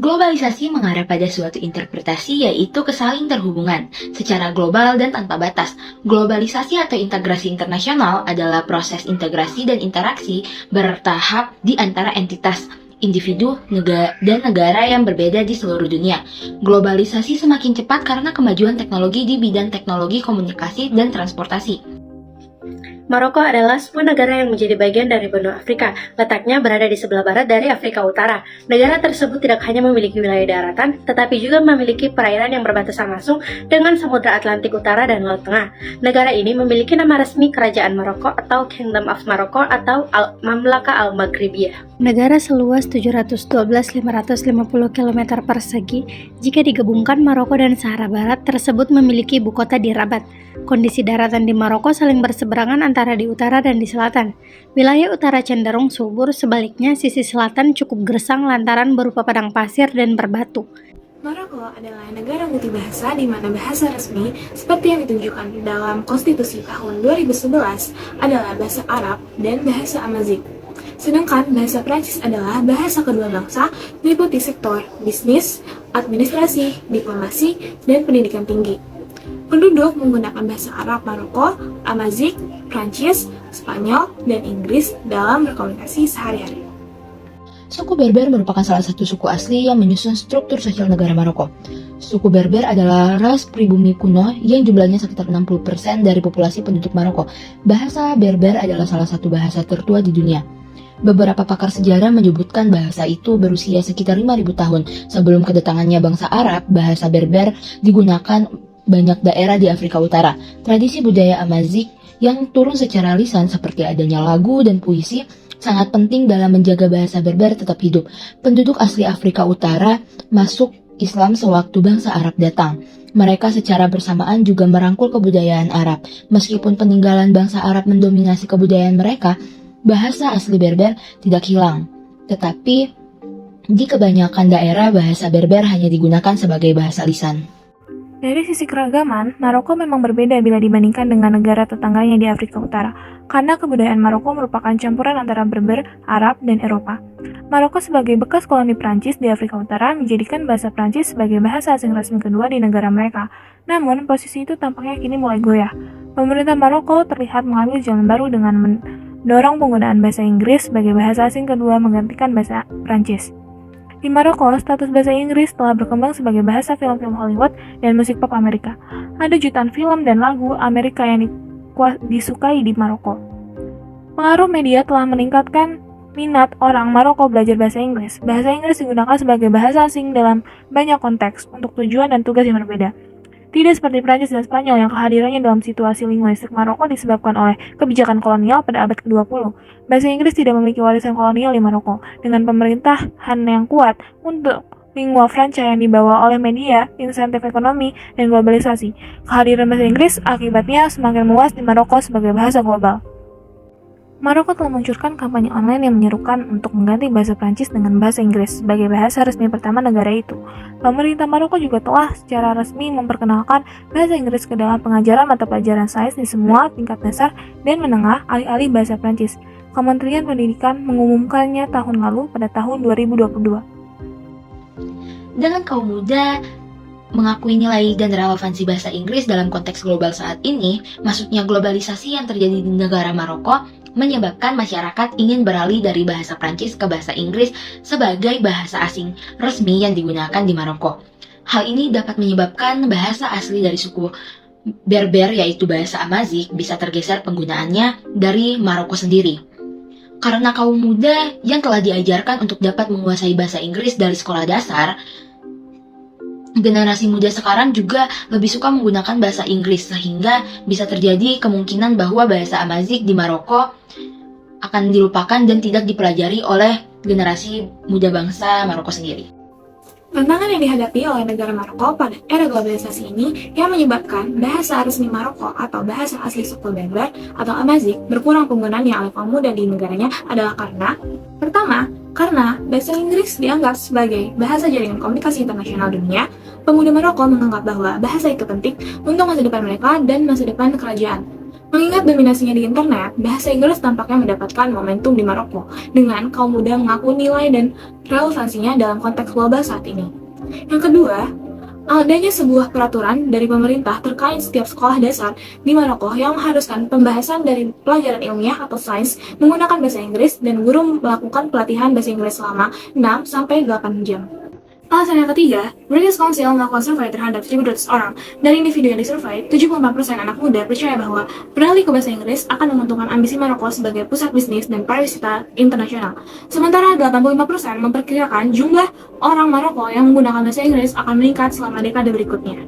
Globalisasi mengarah pada suatu interpretasi yaitu kesaling terhubungan secara global dan tanpa batas. Globalisasi atau integrasi internasional adalah proses integrasi dan interaksi bertahap di antara entitas, individu, dan negara yang berbeda di seluruh dunia. Globalisasi semakin cepat karena kemajuan teknologi di bidang teknologi komunikasi dan transportasi. Maroko adalah sebuah negara yang menjadi bagian dari benua Afrika. Letaknya berada di sebelah barat dari Afrika Utara. Negara tersebut tidak hanya memiliki wilayah daratan, tetapi juga memiliki perairan yang berbatasan langsung dengan Samudra Atlantik Utara dan Laut Tengah. Negara ini memiliki nama resmi Kerajaan Maroko atau Kingdom of Morocco atau Mamlaka Al-Maghribiyah. Negara seluas 712.550 km persegi, jika digabungkan Maroko dan Sahara Barat tersebut memiliki ibu kota di Rabat. Kondisi daratan di Maroko saling berseberangan antara di utara dan di selatan. Wilayah utara cenderung subur, sebaliknya sisi selatan cukup gersang lantaran berupa padang pasir dan berbatu. Maroko adalah negara multibahasa di mana bahasa resmi seperti yang ditunjukkan dalam konstitusi tahun 2011 adalah bahasa Arab dan bahasa Amazigh. Sedangkan bahasa Prancis adalah bahasa kedua bangsa meliputi sektor bisnis, administrasi, diplomasi, dan pendidikan tinggi. Penduduk menggunakan bahasa Arab Maroko, Amazigh, Prancis, Spanyol, dan Inggris dalam berkomunikasi sehari-hari. Suku Berber merupakan salah satu suku asli yang menyusun struktur sosial negara Maroko. Suku Berber adalah ras pribumi kuno yang jumlahnya sekitar 60% dari populasi penduduk Maroko. Bahasa Berber adalah salah satu bahasa tertua di dunia. Beberapa pakar sejarah menyebutkan bahasa itu berusia sekitar 5.000 tahun. Sebelum kedatangannya bangsa Arab, bahasa Berber digunakan banyak daerah di Afrika Utara. Tradisi budaya Amazigh yang turun secara lisan seperti adanya lagu dan puisi sangat penting dalam menjaga bahasa Berber tetap hidup. Penduduk asli Afrika Utara masuk Islam sewaktu bangsa Arab datang. Mereka secara bersamaan juga merangkul kebudayaan Arab. Meskipun peninggalan bangsa Arab mendominasi kebudayaan mereka, bahasa asli Berber tidak hilang. Tetapi di kebanyakan daerah bahasa Berber hanya digunakan sebagai bahasa lisan. Dari sisi keragaman, Maroko memang berbeda bila dibandingkan dengan negara tetangganya di Afrika Utara, karena kebudayaan Maroko merupakan campuran antara Berber, Arab, dan Eropa. Maroko sebagai bekas koloni Prancis di Afrika Utara menjadikan bahasa Prancis sebagai bahasa asing resmi kedua di negara mereka. Namun, posisi itu tampaknya kini mulai goyah. Pemerintah Maroko terlihat mengambil jalan baru dengan mendorong penggunaan bahasa Inggris sebagai bahasa asing kedua menggantikan bahasa Prancis. Di Maroko, status bahasa Inggris telah berkembang sebagai bahasa film-film Hollywood dan musik pop Amerika. Ada jutaan film dan lagu Amerika yang disukai di Maroko. Pengaruh media telah meningkatkan minat orang Maroko belajar bahasa Inggris. Bahasa Inggris digunakan sebagai bahasa asing dalam banyak konteks untuk tujuan dan tugas yang berbeda. Tidak seperti Prancis dan Spanyol yang kehadirannya dalam situasi linguistik Maroko disebabkan oleh kebijakan kolonial pada abad ke-20. Bahasa Inggris tidak memiliki warisan kolonial di Maroko, dengan pemerintahan yang kuat untuk lingua franca yang dibawa oleh media, insentif ekonomi, dan globalisasi. Kehadiran bahasa Inggris akibatnya semakin meluas di Maroko sebagai bahasa global. Maroko telah meluncurkan kampanye online yang menyerukan untuk mengganti bahasa Prancis dengan bahasa Inggris sebagai bahasa resmi pertama negara itu. Pemerintah Maroko juga telah secara resmi memperkenalkan bahasa Inggris ke dalam pengajaran mata pelajaran sains di semua tingkat dasar dan menengah alih-alih bahasa Prancis. Kementerian Pendidikan mengumumkannya tahun lalu pada tahun 2022. Dengan kaum muda mengakui nilai dan relevansi bahasa Inggris dalam konteks global saat ini, masuknya globalisasi yang terjadi di negara Maroko menyebabkan masyarakat ingin beralih dari bahasa Prancis ke bahasa Inggris sebagai bahasa asing resmi yang digunakan di Maroko. Hal ini dapat menyebabkan bahasa asli dari suku Berber yaitu bahasa Amazigh bisa tergeser penggunaannya dari Maroko sendiri. Karena kaum muda yang telah diajarkan untuk dapat menguasai bahasa Inggris dari sekolah dasar, generasi muda sekarang juga lebih suka menggunakan bahasa Inggris sehingga bisa terjadi kemungkinan bahwa bahasa Amazigh di Maroko akan dilupakan dan tidak dipelajari oleh generasi muda bangsa Maroko sendiri. Tantangan yang dihadapi oleh negara Maroko pada era globalisasi ini yang menyebabkan bahasa resmi Maroko atau bahasa asli suku Berber atau Amazigh berkurang penggunaannya oleh kaum muda di negaranya adalah karena bahasa Inggris dianggap sebagai bahasa jaringan komunikasi internasional dunia. Pemuda Maroko menganggap bahwa bahasa itu penting untuk masa depan mereka dan masa depan kerajaan. Mengingat dominasinya di internet, bahasa Inggris tampaknya mendapatkan momentum di Maroko, dengan kaum muda mengaku nilai dan relevansinya dalam konteks global saat ini. Yang kedua, adanya sebuah peraturan dari pemerintah terkait setiap sekolah dasar di Maroko yang mengharuskan pembahasan dari pelajaran ilmiah atau sains menggunakan bahasa Inggris dan guru melakukan pelatihan bahasa Inggris selama 6-8 jam. Alasan yang ketiga, British Council melakukan survei terhadap 1.200 orang. Dari individu yang disurvei, 74% anak muda percaya bahwa beralih ke bahasa Inggris akan menguntungkan ambisi Maroko sebagai pusat bisnis dan pariwisata internasional. Sementara 85% memperkirakan jumlah orang Maroko yang menggunakan bahasa Inggris akan meningkat selama dekade berikutnya.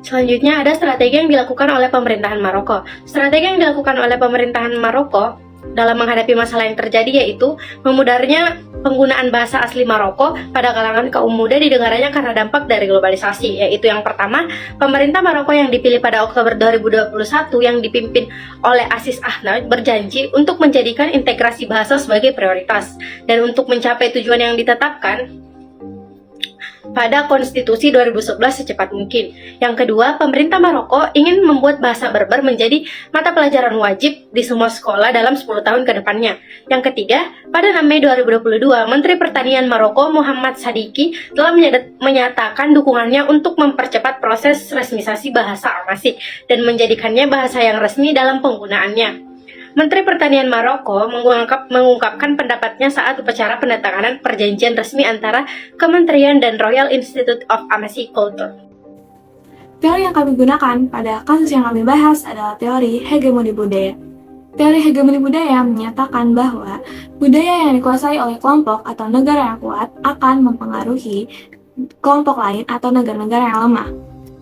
Selanjutnya ada strategi yang dilakukan oleh pemerintahan Maroko. Strategi yang dilakukan oleh pemerintahan Maroko dalam menghadapi masalah yang terjadi yaitu memudarnya penggunaan bahasa asli Maroko pada kalangan kaum muda di negaranya karena dampak dari globalisasi. Yaitu yang pertama, pemerintah Maroko yang dipilih pada Oktober 2021 yang dipimpin oleh Aziz Ahmed berjanji untuk menjadikan integrasi bahasa sebagai prioritas dan untuk mencapai tujuan yang ditetapkan pada konstitusi 2011 secepat mungkin. Yang kedua, pemerintah Maroko ingin membuat bahasa Berber menjadi mata pelajaran wajib di semua sekolah dalam 10 tahun ke depannya. Yang ketiga, pada 6 Mei 2022, Menteri Pertanian Maroko Muhammad Sadiki telah menyatakan dukungannya untuk mempercepat proses resmisasi bahasa Amazigh dan menjadikannya bahasa yang resmi dalam penggunaannya. Menteri Pertanian Maroko mengungkapkan pendapatnya saat upacara penandatanganan perjanjian resmi antara Kementerian dan Royal Institute of Amazigh Culture. Teori yang kami gunakan pada kasus yang kami bahas adalah teori hegemoni budaya. Teori hegemoni budaya menyatakan bahwa budaya yang dikuasai oleh kelompok atau negara yang kuat akan mempengaruhi kelompok lain atau negara-negara yang lemah.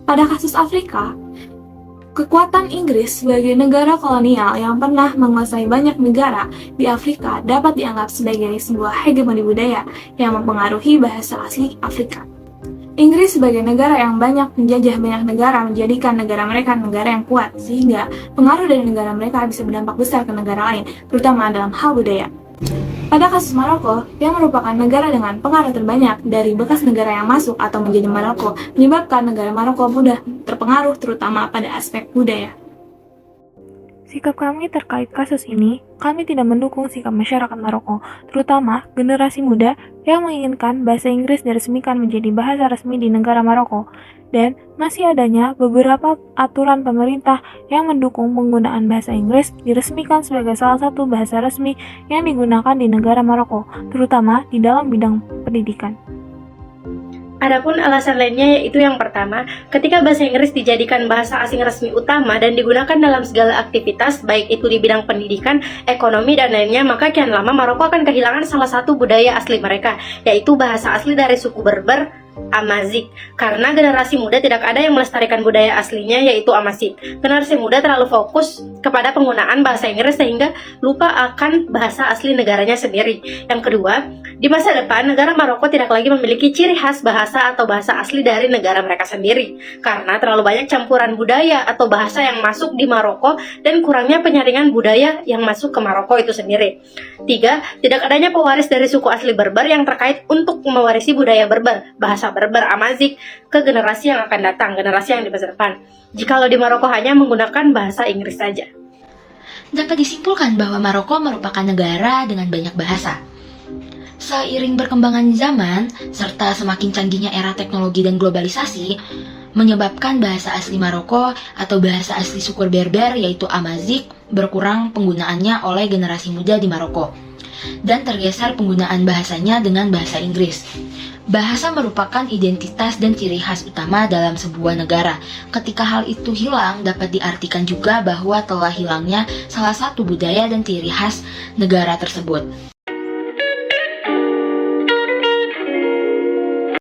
Pada kasus Afrika, kekuatan Inggris sebagai negara kolonial yang pernah menguasai banyak negara di Afrika dapat dianggap sebagai sebuah hegemoni budaya yang mempengaruhi bahasa asli Afrika. Inggris sebagai negara yang banyak menjajah banyak negara menjadikan negara mereka negara yang kuat, sehingga pengaruh dari negara mereka bisa berdampak besar ke negara lain, terutama dalam hal budaya. Pada kasus Maroko, yang merupakan negara dengan pengaruh terbanyak dari bekas negara yang masuk atau menjadi Maroko, menyebabkan negara Maroko mudah terpengaruh terutama pada aspek budaya. Sikap kami terkait kasus ini, kami tidak mendukung sikap masyarakat Maroko, terutama generasi muda yang menginginkan bahasa Inggris diresmikan menjadi bahasa resmi di negara Maroko, dan masih adanya beberapa aturan pemerintah yang mendukung penggunaan bahasa Inggris diresmikan sebagai salah satu bahasa resmi yang digunakan di negara Maroko, terutama di dalam bidang pendidikan. Adapun alasan lainnya yaitu yang pertama, ketika bahasa Inggris dijadikan bahasa asing resmi utama dan digunakan dalam segala aktivitas, baik itu di bidang pendidikan, ekonomi, dan lainnya, maka kian lama Maroko akan kehilangan salah satu budaya asli mereka, yaitu bahasa asli dari suku Berber, Amazigh. Karena generasi muda tidak ada yang melestarikan budaya aslinya yaitu Amazigh. Generasi muda terlalu fokus kepada penggunaan bahasa Inggris sehingga lupa akan bahasa asli negaranya sendiri. Yang kedua, di masa depan negara Maroko tidak lagi memiliki ciri khas bahasa atau bahasa asli dari negara mereka sendiri karena terlalu banyak campuran budaya atau bahasa yang masuk di Maroko dan kurangnya penyaringan budaya yang masuk ke Maroko itu sendiri. Tiga, tidak adanya pewaris dari suku asli Berber yang terkait untuk mewarisi budaya Berber, bahasa Berber Amazigh ke generasi yang akan datang, generasi yang di masa depan. Jikalau di Maroko hanya menggunakan bahasa Inggris saja. Dapat disimpulkan bahwa Maroko merupakan negara dengan banyak bahasa. Seiring berkembangan zaman, serta semakin canggihnya era teknologi dan globalisasi, menyebabkan bahasa asli Maroko atau bahasa asli suku Berber yaitu Amazigh berkurang penggunaannya oleh generasi muda di Maroko, dan tergeser penggunaan bahasanya dengan bahasa Inggris. Bahasa merupakan identitas dan ciri khas utama dalam sebuah negara. Ketika hal itu hilang, dapat diartikan juga bahwa telah hilangnya salah satu budaya dan ciri khas negara tersebut.